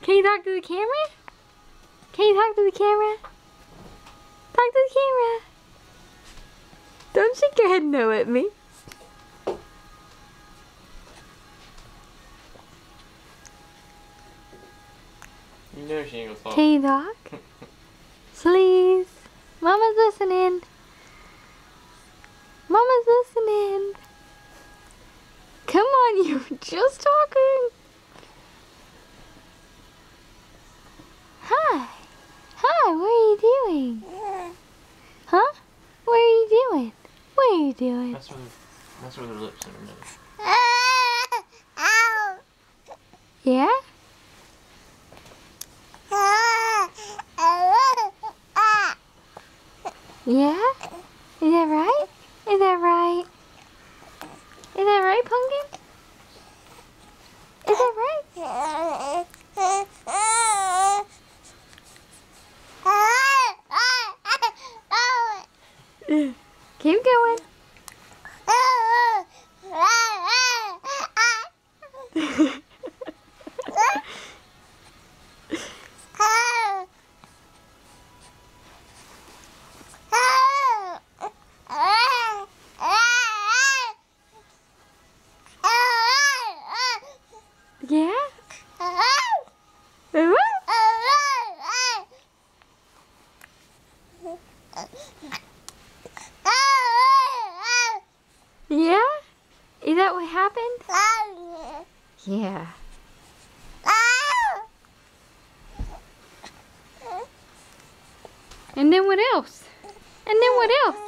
Can you talk to the camera? Can you talk to the camera? Talk to the camera. Don't shake your head no at me. You know she ain't gonna talk. Can you talk? Please. Mama's listening. Mama's listening. Come on, you were just talking. Hi. Hi, what are you doing? Huh? What are you doing? What are you doing? That's where their lips in her nose. Yeah? Yeah? Is that right? Is that right? Is that right, Pumpkin? Is that right? Keep going. Yeah? Yeah? Is that what happened? Yeah. And then what else? And then what else?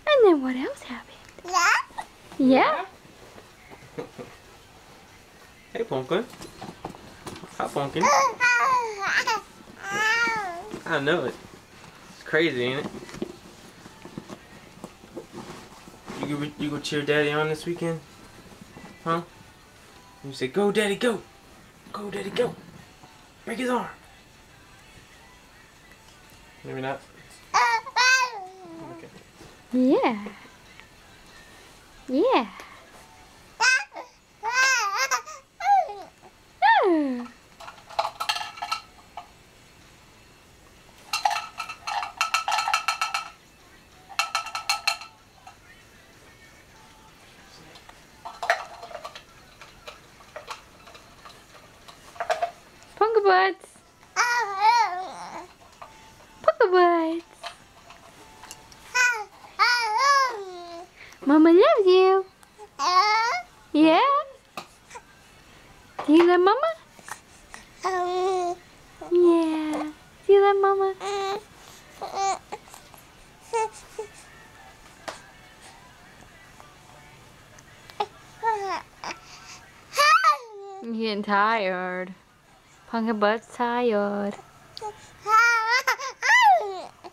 And then what else happened? Yeah? Hey, Pumpkin. Hi, Pumpkin. I know it. It's crazy, ain't it? You go cheer Daddy on this weekend? Huh? You say, go, Daddy, go. Go, Daddy, go. Break his arm. Maybe not. Okay. Yeah. Yeah. Oh. Punka Butts. Punka Butts. Mama loves you. Yeah? Do you love Mama? Yeah. Do you love Mama? You're getting tired. Punka Butt's tired.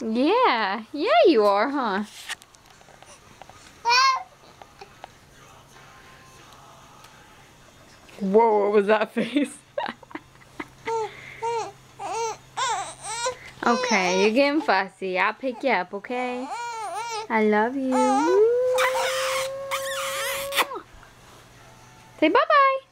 Yeah. Yeah, you are, huh? Whoa, what was that face? Okay, you're getting fussy. I'll pick you up, okay? I love you. Say bye-bye.